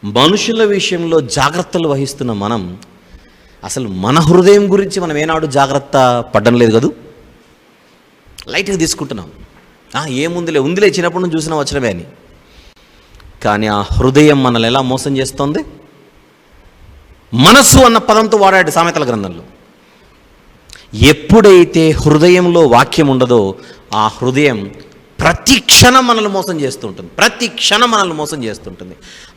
మనుషుల విషయంలో జాగ్రత్తలు వహిస్తున్న మనం అసలు మన హృదయం గురించి మనం ఏనాడు జాగ్రత్త పడడం లేదు కదూ. లైట్గా తీసుకుంటున్నాం. ఏముందిలే ఉందిలే, చిన్నప్పటి నుంచి చూసినా వచ్చినవే అని. కానీ ఆ హృదయం మనల్ని ఎలా మోసం చేస్తుంది? మనస్సు అన్న పదంతో వాడాడు సామెతల గ్రంథంలో. ఎప్పుడైతే హృదయంలో వాక్యం ఉండదో ఆ హృదయం ప్రతి క్షణం మనల్ని మోసం చేస్తుంటుంది. ప్రతి క్షణం మనల్ని మోసం చేస్తుంటుంది.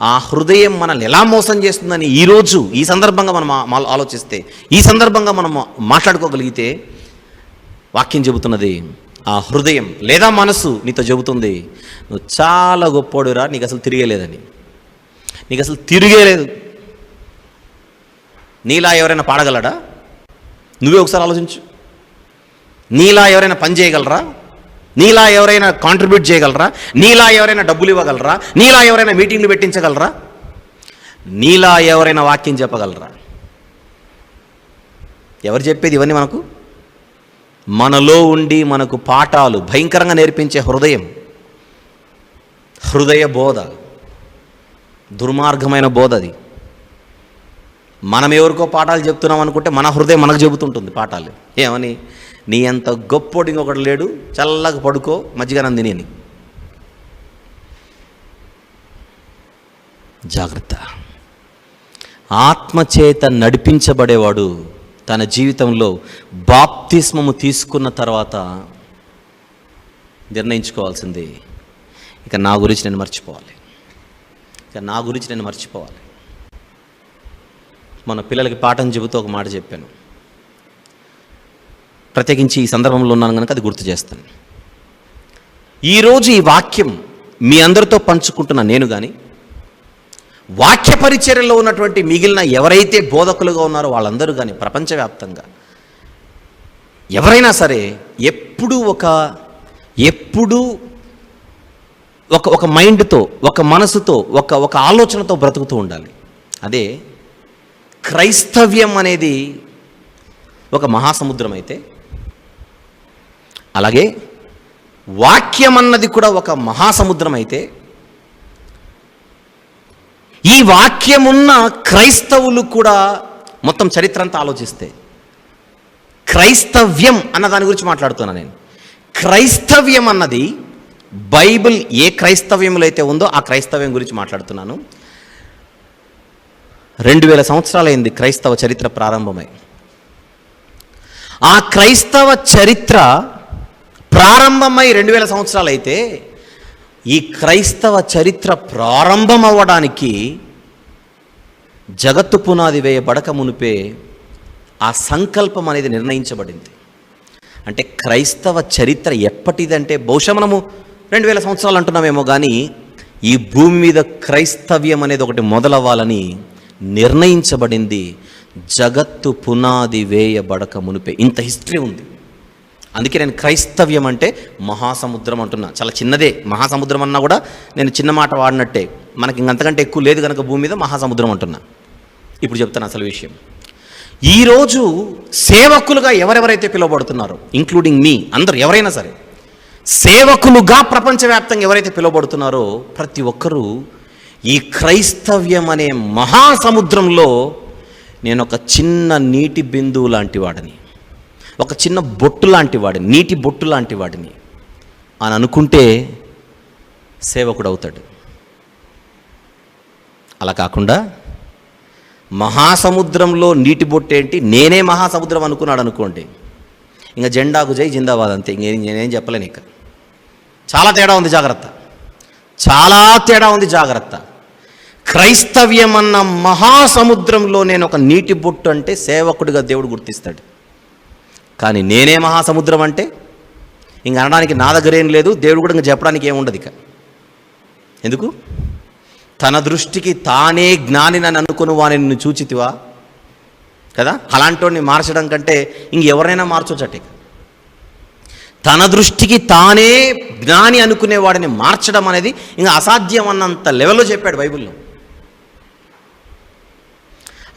ఆ హృదయం మనల్ని ఎలా మోసం చేస్తుందని ఈరోజు ఈ సందర్భంగా మనం ఆలోచిస్తే, ఈ సందర్భంగా మనం మాట్లాడుకోగలిగితే, వాక్యం చెబుతున్నది, ఆ హృదయం లేదా మనసు నీతో చెబుతుంది, నువ్వు చాలా గొప్పోడురా, నీకు అసలు తిరిగేలేదని. నీకు అసలు తిరిగేలేదు. నీలా ఎవరైనా పాడగలడా? నువ్వే ఒకసారి ఆలోచించు. నీలా ఎవరైనా పని చేయగలరా? నీలా ఎవరైనా కాంట్రిబ్యూట్ చేయగలరా? నీలా ఎవరైనా డబ్బులు ఇవ్వగలరా? నీలా ఎవరైనా మీటింగ్లు పెట్టించగలరా? నీలా ఎవరైనా వాక్యం చెప్పగలరా? ఎవరు చెప్పేది ఇవన్నీ మనకు? మనలో ఉండి మనకు పాఠాలు భయంకరంగా నేర్పించే హృదయ బోధ, దుర్మార్గమైన బోధ అది. మనం ఎవరికో పాఠాలు చెప్తున్నాం అనుకుంటే మన హృదయం మనకు చెబుతుంటుంది పాఠాలు. ఏమని? నీ అంత గొప్పోడు ఇంకొకటి లేడు, చల్లగా పడుకో, మజ్జిగనం తిని అని. జాగ్రత్త. ఆత్మచేత నడిపించబడేవాడు తన జీవితంలో బాప్తిస్మము తీసుకున్న తర్వాత నిర్ణయించుకోవాల్సింది, ఇక నా గురించి నేను మర్చిపోవాలి. మన పిల్లలకి పాఠం చెబుతూ ఒక మాట చెప్పాను, ప్రత్యేకించి ఈ సందర్భంలో ఉన్నాను కనుక అది గుర్తు చేస్తాను. ఈరోజు ఈ వాక్యం మీ అందరితో పంచుకుంటున్న నేను కానీ, వాక్య పరిచర్యలో ఉన్నటువంటి మిగిలిన ఎవరైతే బోధకులుగా ఉన్నారో వాళ్ళందరూ కానీ, ప్రపంచవ్యాప్తంగా ఎవరైనా సరే ఎప్పుడూ ఒక మైండ్తో, ఒక మనసుతో, ఒక ఆలోచనతో బ్రతుకుతూ ఉండాలి. అదే క్రైస్తవ్యం అనేది ఒక మహాసముద్రం అయితే, అలాగే వాక్యం అన్నది కూడా ఒక మహాసముద్రం అయితే, ఈ వాక్యమున్న క్రైస్తవులు కూడా మొత్తం చరిత్ర అంతా ఆలోచిస్తే, క్రైస్తవ్యం అన్న దాని గురించి మాట్లాడుతున్నాను నేను. క్రైస్తవ్యం అన్నది బైబిల్ ఏ క్రైస్తవ్యంలో అయితే ఉందో ఆ క్రైస్తవ్యం గురించి మాట్లాడుతున్నాను. 2000 సంవత్సరాలైంది క్రైస్తవ చరిత్ర ప్రారంభమై. ఆ క్రైస్తవ చరిత్ర ప్రారంభమై 2000 సంవత్సరాలు అయితే, ఈ క్రైస్తవ చరిత్ర ప్రారంభం అవ్వడానికి జగత్తు పునాది వేయబడక మునిపే ఆ సంకల్పం అనేది నిర్ణయించబడింది. అంటే క్రైస్తవ చరిత్ర ఎప్పటిదంటే, బహుశా మనము 2000 సంవత్సరాలు అంటున్నామేమో కానీ, ఈ భూమి మీద క్రైస్తవ్యం అనేది ఒకటి మొదలవ్వాలని నిర్ణయించబడింది జగత్తు పునాది వేయబడక మునిపే. ఇంత హిస్టరీ ఉంది. అందుకే నేను క్రైస్తవ్యం అంటే మహాసముద్రం అంటున్నా. చాలా చిన్నదే. మహాసముద్రం అన్నా కూడా నేను చిన్న మాట వాడినట్టే. మనకి ఇంకంతకంటే ఎక్కువ లేదు కనుక భూమి మీద మహాసముద్రం అంటున్నా. ఇప్పుడు చెప్తాను అసలు విషయం. ఈరోజు సేవకులుగా ఎవరెవరైతే పిలువబడుతున్నారో, ఇంక్లూడింగ్ మీ అందరూ, ఎవరైనా సరే సేవకులుగా ప్రపంచవ్యాప్తంగా ఎవరైతే పిలువబడుతున్నారో ప్రతి ఒక్కరూ ఈ క్రైస్తవ్యం అనే మహాసముద్రంలో నేను ఒక చిన్న నీటి బిందువు లాంటి వాడిని, ఒక చిన్న బొట్టు లాంటి వాడిని, నీటి బొట్టు లాంటి వాడిని అని అనుకుంటే సేవకుడు అవుతాడు. అలా కాకుండా మహాసముద్రంలో నీటి బొట్టు ఏంటి, నేనే మహాసముద్రం అనుకున్నాడు అనుకోండి, ఇంకా జెండాకు జై జిందాబాద్ అంతే. నేనేం చెప్పలేను. ఇక చాలా తేడా ఉంది, జాగ్రత్త. క్రైస్తవ్యం అన్న మహాసముద్రంలో నేను ఒక నీటి బొట్టు అంటే సేవకుడిగా దేవుడు గుర్తిస్తాడు. కానీ నేనే మహాసముద్రం అంటే ఇంక అనడానికి నా దగ్గర ఏం లేదు, దేవుడు కూడా ఇంక చెప్పడానికి ఏముండదు. ఇక ఎందుకు? తన దృష్టికి తానే జ్ఞాని అని అనుకుని వాని నిన్ను చూచితివా కదా. అలాంటి వాడిని మార్చడం కంటే ఇంకెవరైనా మార్చొచ్చట. తన దృష్టికి తానే జ్ఞాని అనుకునే వాడిని మార్చడం అనేది ఇంకా అసాధ్యం అన్నంత లెవెల్లో చెప్పాడు బైబిల్లో.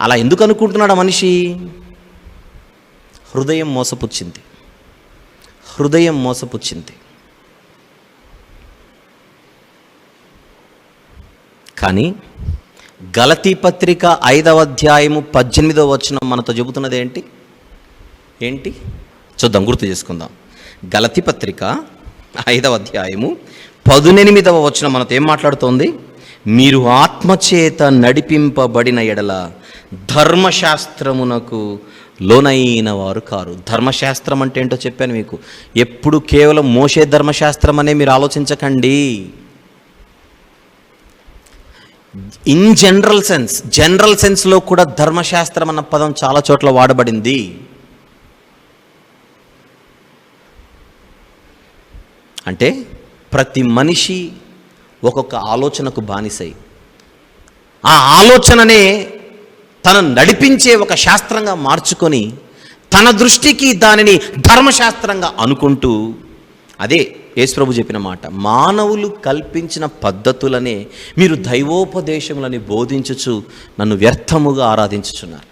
అలా ఎందుకు అనుకుంటున్నాడు మనిషి? హృదయం మోసపుచ్చింది. కానీ గలతీ పత్రిక 5వ అధ్యాయము 18వ వచనం మనతో చెబుతున్నది ఏంటి చూద్దాం, గుర్తు చేసుకుందాం. గలతీ పత్రిక 5వ అధ్యాయము 18వ వచనం మనతో ఏం మాట్లాడుతోంది? మీరు ఆత్మచేత నడిపింపబడిన ఎడల ధర్మశాస్త్రమునకు లోనైన వారు కారు. ధర్మశాస్త్రం అంటే ఏంటో చెప్పాను మీకు. ఎప్పుడు కేవలం మోషే ధర్మశాస్త్రం అనే మీరు ఆలోచించకండి. ఇన్ జనరల్ సెన్స్లో కూడా ధర్మశాస్త్రం అన్న పదం చాలా చోట్ల వాడబడింది. అంటే ప్రతి మనిషి ఒక్కొక్క ఆలోచనకు బానిసై ఆ ఆలోచననే తను నడిపించే ఒక శాస్త్రంగా మార్చుకొని తన దృష్టికి దానిని ధర్మశాస్త్రంగా అనుకుంటూ, అదే యేసుప్రభు చెప్పిన మాట, మానవులు కల్పించిన పద్ధతులనే మీరు దైవోపదేశములని బోధించుచు నన్ను వ్యర్థముగా ఆరాధించుచున్నారు.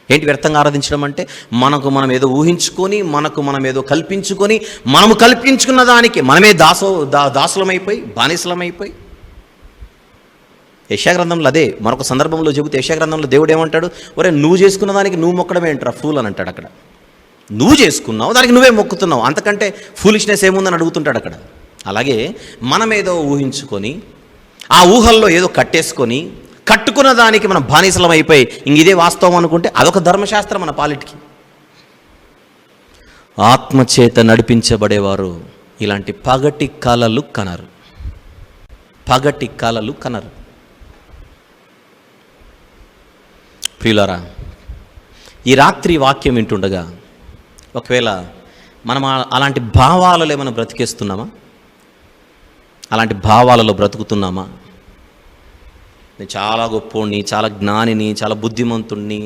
ఏంటి వ్యర్థంగా ఆరాధించడం అంటే? మనం ఏదో ఊహించుకొని, మనం ఏదో కల్పించుకొని, మనము కల్పించుకున్న దానికి మనమే దాసులమైపోయి, బానిసలమైపోయి. యెషయా అదే మరొక సందర్భంలో చెబుతే, యెషయా దేవుడు ఏమంటాడు? ఒరే, నువ్వు చేసుకున్న దానికి నువ్వు మొక్కడమే ఏంట్రా ఫూల్ అని అంటాడు. అక్కడ నువ్వు చేసుకున్నావు, దానికి నువ్వే మొక్కుతున్నావు, అంతకంటే ఫూలిష్నెస్ ఏముందని అడుగుతుంటాడు అక్కడ. అలాగే మనమేదో ఊహించుకొని, ఆ ఊహల్లో ఏదో కట్టుకున్న దానికి మనం బానిసలం అయిపోయి ఇదే వాస్తవం అనుకుంటే అదొక ధర్మశాస్త్రం మన పాలిటికి. ఆత్మచేత నడిపించబడేవారు ఇలాంటి పగటి కలలు కనరు. ప్రియులారా, ఈ రాత్రి వాక్యం వింటుండగా ఒకవేళ మనం అలాంటి భావాలలో ఏమైనా బ్రతికేస్తున్నామా? అలాంటి భావాలలో బ్రతుకుతున్నామా? నేను చాలా గొప్పోడిని, చాలా జ్ఞానిని, చాలా బుద్ధిమంతుణ్ణి,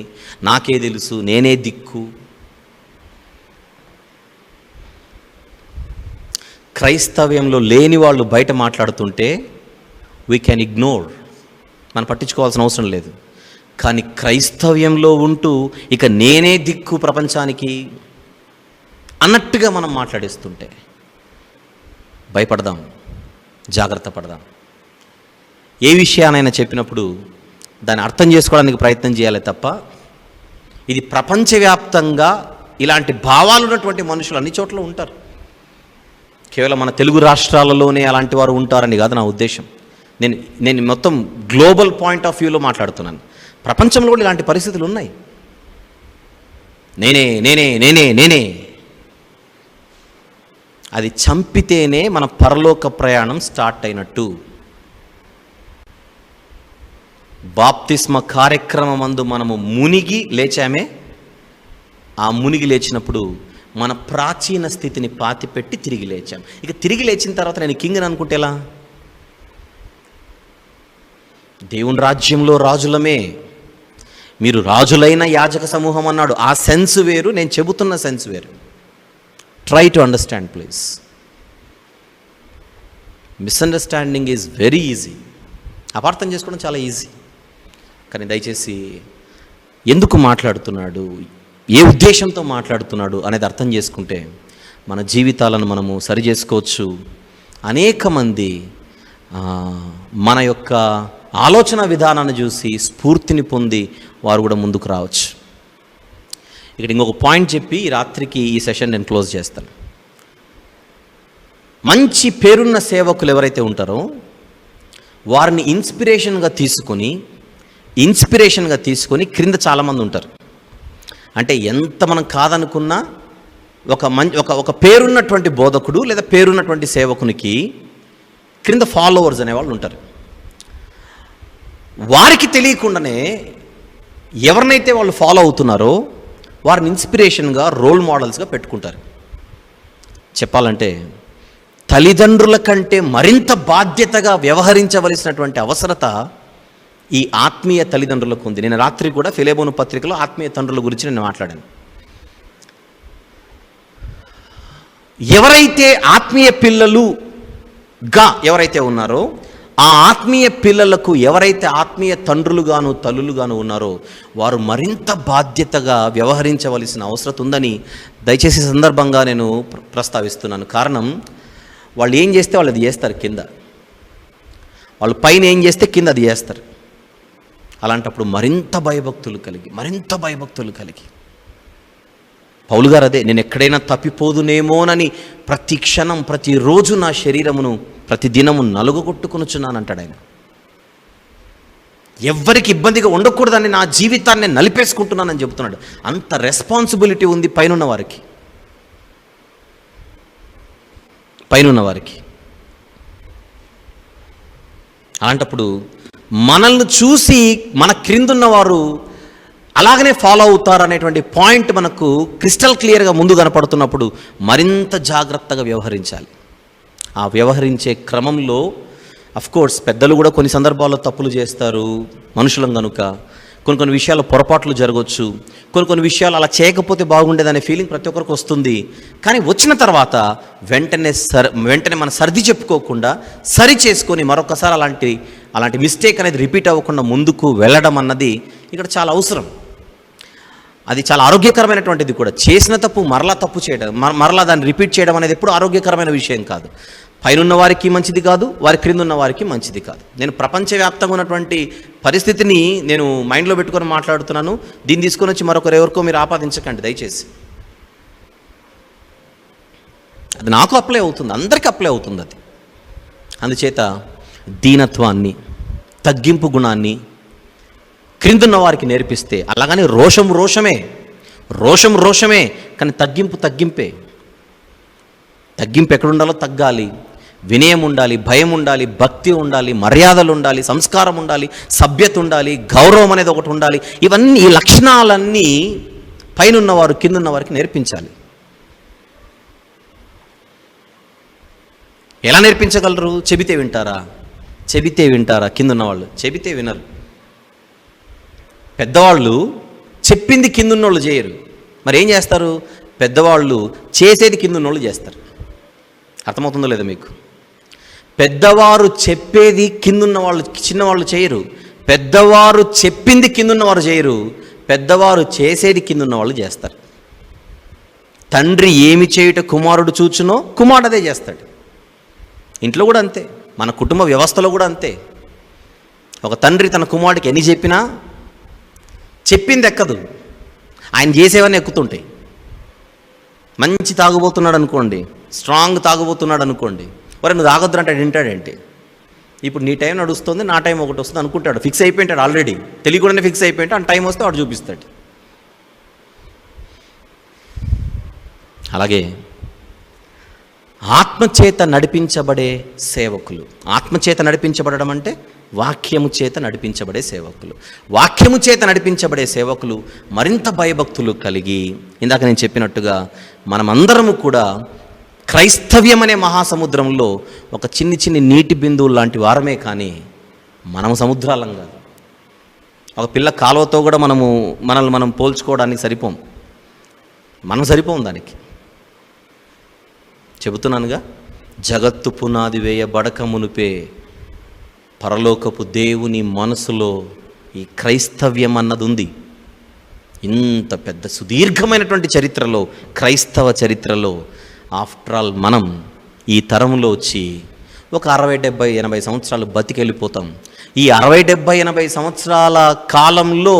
నాకే తెలుసు, నేనే దిక్కు. క్రైస్తవ్యంలో లేని వాళ్ళు బయట మాట్లాడుతుంటే వీ కెన్ ఇగ్నోర్, మనం పట్టించుకోవాల్సిన అవసరం లేదు. కానీ క్రైస్తవ్యంలో ఉంటూ ఇక నేనే దిక్కు ప్రపంచానికి అన్నట్టుగా మనం మాట్లాడేస్తుంటే భయపడదాం, జాగ్రత్త పడదాం. ఏ విషయానైనా చెప్పినప్పుడు దాన్ని అర్థం చేసుకోవడానికి ప్రయత్నం చేయాలి తప్ప, ఇది ప్రపంచవ్యాప్తంగా ఇలాంటి భావాలు ఉన్నటువంటి మనుషులు అన్ని చోట్ల ఉంటారు. కేవలం మన తెలుగు రాష్ట్రాలలోనే అలాంటి వారు ఉంటారని కాదు నా ఉద్దేశం. నేను మొత్తం గ్లోబల్ పాయింట్ ఆఫ్ వ్యూలో మాట్లాడుతున్నాను. ప్రపంచంలో కూడా ఇలాంటి పరిస్థితులు ఉన్నాయి. నేనే అది చంపితేనే మన పరలోక ప్రయాణం స్టార్ట్ అయినట్టు. బాప్తిస్మ కార్యక్రమమందు మనము మునిగి లేచామే. ఆ మునిగి లేచినప్పుడు మన ప్రాచీన స్థితిని పాతిపెట్టి తిరిగి లేచాం. ఇక తిరిగి లేచిన తర్వాత నేను కింగ్ అని అనుకుంటే ఎలా? దేవుని రాజ్యంలో రాజులమే, మీరు రాజులైన యాజక సమూహం అన్నాడు. ఆ సెన్స్ వేరు, నేను చెబుతున్న సెన్స్ వేరు. Try to understand please. Misunderstanding is very easy, అపార్థం చేసుకోవడం చాలా ఈజీ. కానీ దయచేసి ఎందుకు మాట్లాడుతున్నాడు, ఏ ఉద్దేశంతో మాట్లాడుతున్నాడు అనేది అర్థం చేసుకుంటే మన జీవితాలను మనము సరి చేసుకోవచ్చు. అనేక మంది మన యొక్క ఆలోచన విధానాన్ని చూసి స్ఫూర్తిని పొంది వారు కూడా ముందుకు రావచ్చు. ఇక్కడ ఇంకొక పాయింట్ చెప్పి ఈ రాత్రికి ఈ సెషన్ నేను క్లోజ్ చేస్తాను. మంచి పేరున్న సేవకులు ఎవరైతే ఉంటారో వారిని ఇన్స్పిరేషన్గా తీసుకొని క్రింద చాలామంది ఉంటారు. అంటే ఎంత మనం కాదనుకున్నా ఒక పేరున్నటువంటి బోధకుడు లేదా పేరున్నటువంటి సేవకునికి క్రింద ఫాలోవర్స్ అనేవాళ్ళు ఉంటారు. వారికి తెలియకుండానే ఎవరినైతే వాళ్ళు ఫాలో అవుతున్నారో వారిని ఇన్స్పిరేషన్గా, రోల్ మోడల్స్గా పెట్టుకుంటారు. చెప్పాలంటే తల్లిదండ్రుల కంటే మరింత బాధ్యతగా వ్యవహరించవలసినటువంటి అవసరత ఈ ఆత్మీయ తల్లిదండ్రులకు ఉంది. నేను రాత్రి కూడా ఫిలేమోను పత్రికలో ఆత్మీయ తండ్రుల గురించి నేను మాట్లాడాను. ఎవరైతే ఆత్మీయ పిల్లలుగా ఎవరైతే ఉన్నారో ఆ ఆత్మీయ పిల్లలకు ఎవరైతే ఆత్మీయ తండ్రులుగాను తల్లులుగాను ఉన్నారో వారు మరింత బాధ్యతగా వ్యవహరించవలసిన అవసరం ఉందని దయచేసి సందర్భంగా నేను ప్రస్తావిస్తున్నాను. కారణం, వాళ్ళు ఏం చేస్తే వాళ్ళు అది చేస్తారు కింద, వాళ్ళు పైన ఏం చేస్తే కింద అది చేస్తారు. అలాంటప్పుడు మరింత భయభక్తులు కలిగి పౌలు గారు అదే, నేను ఎక్కడైనా తప్పిపోదునేమోనని ప్రతి క్షణం ప్రతిరోజు నా శరీరమును ప్రతి దినము నలుగొట్టుకొనుచున్నాను అంటాడు ఆయన. ఎవ్వరికి ఇబ్బందిగా ఉండకూడదని నా జీవితాన్ని నలిపేసుకుంటున్నానని చెబుతున్నాడు. అంత రెస్పాన్సిబిలిటీ ఉంది పైనున్న వారికి. అలాంటప్పుడు మనల్ని చూసి మన క్రిందున్న వారు అలాగనే ఫాలో అవుతారు అనేటువంటి పాయింట్ మనకు క్రిస్టల్ క్లియర్గా ముందు కనపడుతున్నప్పుడు మరింత జాగ్రత్తగా వ్యవహరించాలి. ఆ వ్యవహరించే క్రమంలో అఫ్కోర్స్ పెద్దలు కూడా కొన్ని సందర్భాల్లో తప్పులు చేస్తారు, మనుషులం కనుక కొన్ని విషయాలు పొరపాట్లు జరగవచ్చు, కొన్ని విషయాలు అలా చేయకపోతే బాగుండేదనే ఫీలింగ్ ప్రతి ఒక్కరికి వస్తుంది. కానీ వచ్చిన తర్వాత వెంటనే మన సర్ది చెప్పుకోకుండా సరి చేసుకొని మరొకసారి అలాంటి మిస్టేక్ అనేది రిపీట్ అవ్వకుండా ముందుకు వెళ్ళడం అన్నది ఇక్కడ చాలా అవసరం. అది చాలా ఆరోగ్యకరమైనటువంటిది కూడా. చేసిన తప్పు మరలా తప్పు చేయడం, మరలా దాన్ని రిపీట్ చేయడం అనేది ఎప్పుడు ఆరోగ్యకరమైన విషయం కాదు. పైనున్న వారికి మంచిది కాదు, వారి క్రింద ఉన్న వారికి మంచిది కాదు. నేను ప్రపంచవ్యాప్తంగా ఉన్నటువంటి పరిస్థితిని నేను మైండ్లో పెట్టుకొని మాట్లాడుతున్నాను. దీన్ని తీసుకొని వచ్చి ఎవరికో మీరు ఆపాదించకండి దయచేసి. అది నాకు అప్లై అవుతుంది, అందరికీ అప్లై అవుతుంది అది. అందుచేత దీనత్వాన్ని, తగ్గింపు గుణాన్ని క్రిందున్న వారికి నేర్పిస్తే, అలాగని రోషం రోషమే కానీ తగ్గింపే. తగ్గింపు ఎక్కడుండాలో తగ్గాలి. వినయం ఉండాలి, భయం ఉండాలి, భక్తి ఉండాలి, మర్యాదలు ఉండాలి, సంస్కారం ఉండాలి, సభ్యత ఉండాలి, గౌరవం అనేది ఒకటి ఉండాలి. ఇవన్నీ ఈ లక్షణాలన్నీ పైనున్నవారు కిందున్న వారికి నేర్పించాలి. ఎలా నేర్పించగలరు? చెబితే వింటారా? కిందున్న వాళ్ళు చెబితే వినరు. పెద్దవాళ్ళు చెప్పింది కిందున్నోళ్ళు చేయరు. మరి ఏం చేస్తారు? పెద్దవాళ్ళు చేసేది కిందున్నోళ్ళు చేస్తారు. అర్థమవుతుందో లేదో మీకు? పెద్దవారు చెప్పేది కిందున్న వాళ్ళు, చిన్నవాళ్ళు చేయరు. పెద్దవారు చెప్పింది కిందున్నవారు చేయరు. పెద్దవారు చేసేది కిందున్న వాళ్ళు చేస్తారు. తండ్రి ఏమి చేయుట కుమారుడు చూచునో కుమారుడు అదే చేస్తాడు. ఇంట్లో కూడా అంతే, మన కుటుంబ వ్యవస్థలో కూడా అంతే. ఒక తండ్రి తన కుమారుడికి ఎన్ని చెప్పినా చెప్పింది ఎక్కదు, ఆయన చేసేవన్నీ ఎక్కుతుంటాయి. మంచి తాగుబోతున్నాడు అనుకోండి, స్ట్రాంగ్ తాగుబోతున్నాడు అనుకోండి, మరి నువ్వు తాగొద్దు అంటే వింటాడేంటి? ఇప్పుడు నీ టైం నడుస్తుంది, నా టైం ఒకటి వస్తుంది అనుకుంటాడు. ఫిక్స్ అయిపోయింటాడు ఆల్రెడీ, తెలియకుండానే ఫిక్స్ అయిపోయింటే ఆ టైం వస్తే వాడు చూపిస్తాడు. అలాగే ఆత్మచేత నడిపించబడే సేవకులు. ఆత్మచేత నడిపించబడడం అంటే వాక్యము చేత నడిపించబడే సేవకులు. వాక్యము చేత నడిపించబడే సేవకులు మరింత భయభక్తులు కలిగి, ఇందాక నేను చెప్పినట్టుగా మనమందరము కూడా క్రైస్తవ్యం అనే మహాసముద్రంలో ఒక చిన్ని నీటి బిందువులు లాంటి వారమే, కానీ మనము సముద్రాలం కాదు. ఒక పిల్ల కాలువతో కూడా మనల్ని మనం పోల్చుకోవడానికి సరిపోం. మనం సరిపోం దానికి. చెబుతున్నానుగా, జగత్తు పునాది వేయబడక మునుపే పరలోకపు దేవుని మనసులో ఈ క్రైస్తవ్యం అన్నది ఉంది. ఇంత పెద్ద సుదీర్ఘమైనటువంటి చరిత్రలో, క్రైస్తవ చరిత్రలో ఆఫ్టర్ ఆల్ మనం ఈ తరంలో వచ్చి ఒక 60, 70, 80 సంవత్సరాలు బతికెళ్ళిపోతాం. ఈ 60, 70, 80 సంవత్సరాల కాలంలో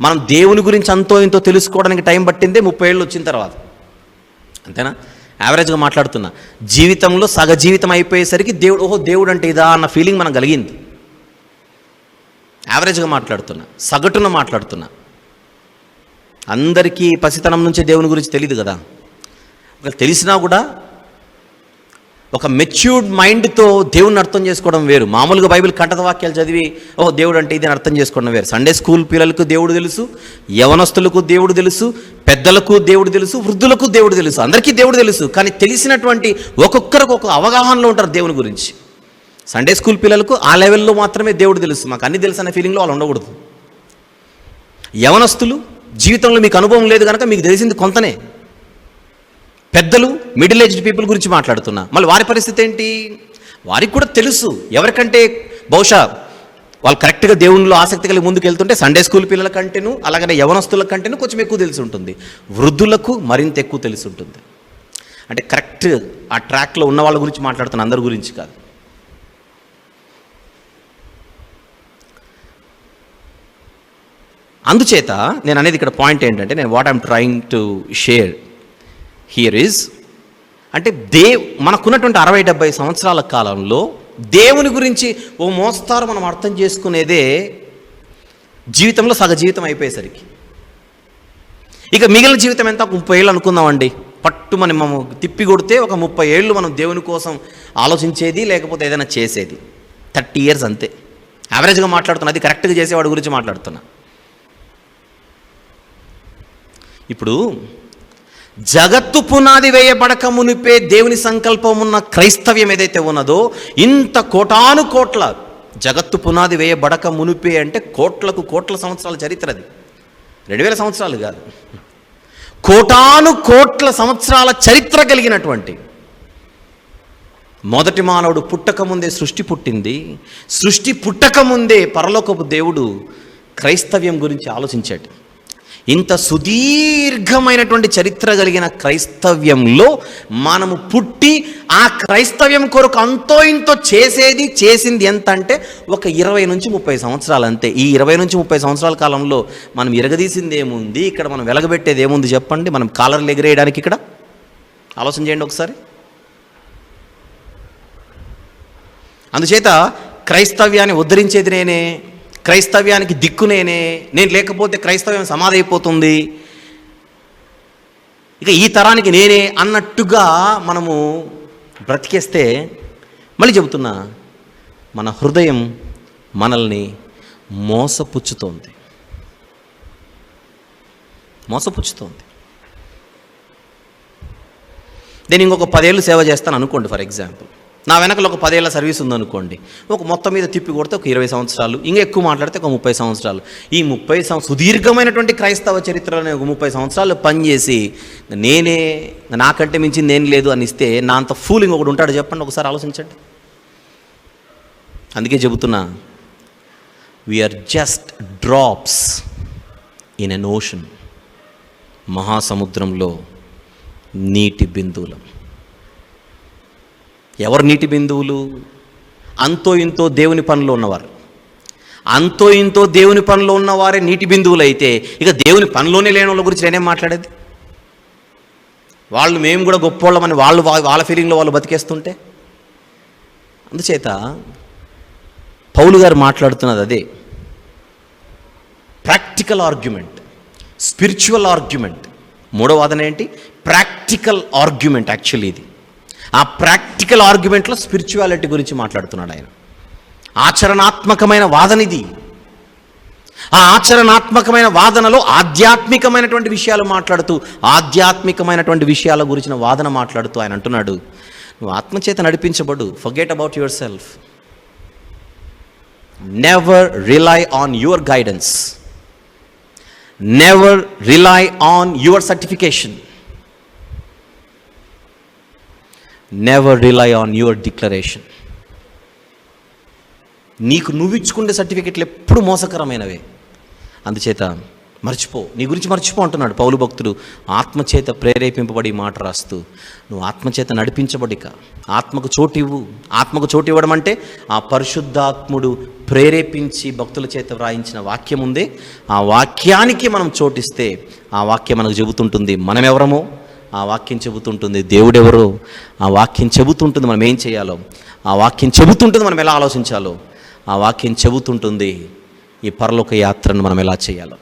మనం దేవుని గురించి అంతో ఇంతో తెలుసుకోవడానికి టైం పట్టిందే 30 ఏళ్ళు వచ్చిన తర్వాత. అంతేనా? యావరేజ్గా మాట్లాడుతున్నా. జీవితంలో సగ జీవితం అయిపోయేసరికి దేవుడు అంటే ఇదా అన్న ఫీలింగ్ మనకు కలిగింది. యావరేజ్గా మాట్లాడుతున్నా, సగటున మాట్లాడుతున్నా. అందరికీ పసితనం నుంచే దేవుని గురించి తెలియదు కదా. తెలిసినా కూడా ఒక మెచ్యూర్డ్ మైండ్తో దేవుడిని అర్థం చేసుకోవడం వేరు. మామూలుగా బైబిల్ కంటత వాక్యాలు చదివి దేవుడు అంటే ఇది అర్థం చేసుకోవడం వేరు. సండే స్కూల్ పిల్లలకు దేవుడు తెలుసు, యవనస్తులకు దేవుడు తెలుసు, పెద్దలకు దేవుడు తెలుసు, వృద్ధులకు దేవుడు తెలుసు, అందరికీ దేవుడు తెలుసు. కానీ తెలిసినటువంటి ఒక్కొక్కరికి ఒక అవగాహనలో ఉంటారు దేవుని గురించి. సండే స్కూల్ పిల్లలకు ఆ లెవెల్లో మాత్రమే దేవుడు తెలుసు, మాకు అన్ని తెలుసు అనే ఫీలింగ్లో వాళ్ళు ఉండకూడదు. యవనస్తులు, జీవితంలో మీకు అనుభవం లేదు కనుక మీకు తెలిసింది కొంతనే. పెద్దలు, మిడిల్ ఏజ్డ్ పీపుల్ గురించి మాట్లాడుతున్నా. మళ్ళీ వారి పరిస్థితి ఏంటి? వారికి కూడా తెలుసు. ఎవరికంటే బహుశా వాళ్ళు కరెక్ట్గా దేవునిలో ఆసక్తి కలిగి ముందుకు వెళ్తుంటే సండే స్కూల్ పిల్లల కంటేను, అలాగనే యవనస్తుల కంటేను కొంచెం ఎక్కువ తెలిసి ఉంటుంది. వృద్ధులకు మరింత ఎక్కువ తెలిసి ఉంటుంది. అంటే కరెక్ట్ ఆ ట్రాక్లో ఉన్న వాళ్ళ గురించి మాట్లాడుతున్న, అందరి గురించి కాదు. అందుచేత నేను అనేది ఇక్కడ పాయింట్ ఏంటంటే, నేను what I'm trying to share here is, అంటే మనకున్నటువంటి 60-70 సంవత్సరాల కాలంలో దేవుని గురించి ఓ మోస్తారు మనం అర్థం చేసుకునేదే జీవితంలో సగ జీవితం అయిపోయేసరికి, ఇక మిగిలిన జీవితం ఎంత, 30 ఏళ్ళు అనుకుందామండి. పట్టు మనం తిప్పి కొడితే ఒక 30 ఏళ్ళు మనం దేవుని కోసం ఆలోచించేది, లేకపోతే ఏదైనా చేసేది 30 years అంతే. యావరేజ్గా మాట్లాడుతున్నా, అది కరెక్ట్గా చేసేవాడి గురించి మాట్లాడుతున్నా. ఇప్పుడు జగత్తు పునాది వేయబడక మునిపే దేవుని సంకల్పం ఉన్న క్రైస్తవ్యం ఏదైతే ఉన్నదో, ఇంత కోటాను కోట్ల, జగత్తు పునాది వేయబడక మునిపే అంటే కోట్ల సంవత్సరాల చరిత్ర, అది 2000 సంవత్సరాలు కాదు, కోటాను కోట్ల సంవత్సరాల చరిత్ర కలిగినటువంటి మొదటి మానవుడు పుట్టకముందే సృష్టి పుట్టింది. సృష్టి పుట్టకముందే పరలోకపు దేవుడు క్రైస్తవ్యం గురించి ఆలోచించాడు. ఇంత సుదీర్ఘమైనటువంటి చరిత్ర కలిగిన క్రైస్తవ్యంలో మనము పుట్టి ఆ క్రైస్తవ్యం కొరకు అంతో ఇంతో చేసింది ఎంత అంటే ఒక 20 నుంచి 30 సంవత్సరాలు అంతే. ఈ 20 నుంచి 30 సంవత్సరాల కాలంలో మనం ఎరగదీసింది ఏముంది, ఇక్కడ మనం వెలగబెట్టేది ఏముంది చెప్పండి? మనం కాలర్లు ఎగిరేయడానికి ఇక్కడ ఆలోచన చేయండి ఒకసారి. అందుచేత క్రైస్తవ్యాన్ని ఉద్ధరించేది నేనే, క్రైస్తవ్యానికి దిక్కు నేనే, నేను లేకపోతే క్రైస్తవ్యం సమాధి అయిపోతుంది, ఇక ఈ తరానికి నేనే అన్నట్టుగా మనము బ్రతికేస్తే, మళ్ళీ చెబుతున్నా, మన హృదయం మనల్ని మోసపుచ్చుతోంది. నేను ఇంకొక 10 ఏళ్ళు సేవ చేస్తాను అనుకోండి, ఫర్ ఎగ్జాంపుల్. నా వెనకలో ఒక 10 ఏళ్ళ సర్వీస్ ఉందనుకోండి. ఒక మొత్తం మీద తిప్పి కొడితే ఒక 20 సంవత్సరాలు, ఇంకా ఎక్కువ మాట్లాడితే ఒక 30 సంవత్సరాలు. ఈ 30 సుదీర్ఘమైనటువంటి క్రైస్తవ చరిత్రలోనే ఒక 30 సంవత్సరాలు పనిచేసి నేనే, నాకంటే మించింది ఏం లేదు అని ఇస్తే, నా అంత ఫూలింగ్ ఒకటి ఉంటాడు చెప్పండి? ఒకసారి ఆలోచించండి. అందుకే చెబుతున్నా, we're just drops in an ocean. మహాసముద్రంలో నీటి బిందువులం. ఎవరు నీటి బిందువులు? అంతో ఇంతో దేవుని పనిలో ఉన్నవారు. అంతో ఇంతో దేవుని పనిలో ఉన్నవారే నీటి బిందువులు అయితే, ఇక దేవుని పనిలోనే లేని వాళ్ళ గురించి నేనేం మాట్లాడేది? వాళ్ళు మేము కూడా గొప్పోళ్ళమని వాళ్ళ ఫీలింగ్లో వాళ్ళు బతికేస్తుంటే. అందుచేత పౌలు గారు మాట్లాడుతున్నది అదే, ప్రాక్టికల్ ఆర్గ్యుమెంట్, స్పిరిచువల్ ఆర్గ్యుమెంట్. మూడో వాదన ఏంటి? Practical argument. యాక్చువల్లీ ఇది ఆ ప్రాక్టికల్ ఆర్గ్యుమెంట్లో స్పిరిచువాలిటీ గురించి మాట్లాడుతున్నాడు ఆయన. ఆచరణాత్మకమైన వాదన ఇది. ఆ ఆచరణాత్మకమైన వాదనలో ఆధ్యాత్మికమైనటువంటి విషయాలు మాట్లాడుతూ, ఆధ్యాత్మికమైనటువంటి విషయాల గురించిన వాదన మాట్లాడుతూ ఆయన అంటున్నాడు, నువ్వు ఆత్మచేత నడిపించబడు. Forget about yourself. Never rely on your guidance. Never rely on your certification. Never rely on your declaration. నీకు నువ్వు ఇచ్చుకునే సర్టిఫికెట్లు ఎప్పుడు మోసకరమైనవే. అందుచేత మర్చిపో, నీ గురించి మర్చిపో అంటున్నాడు పౌలు భక్తుడు ఆత్మచేత ప్రేరేపింపబడి మాట రాస్తూ. నువ్వు ఆత్మచేత నడిపించబడిక ఆత్మకు చోటు ఇవ్వు. ఆత్మకు చోటు ఇవ్వడం అంటే ఆ పరిశుద్ధాత్ముడు ప్రేరేపించి భక్తుల చేత వ్రాయించిన వాక్యం ఉంది. ఆ వాక్యానికి మనం చోటిస్తే ఆ వాక్యం మనకు చెబుతుంటుంది మనం ఎవరమో, ఆ వాక్యం చెబుతుంటుంది దేవుడెవరో, ఆ వాక్యం చెబుతుంటుంది మనం ఏం చేయాలో, ఆ వాక్యం చెబుతుంటుంది మనం ఎలా ఆలోచించాలో, ఆ వాక్యం చెబుతుంటుంది ఈ పరలోక యాత్రను మనం ఎలా చేయాలో.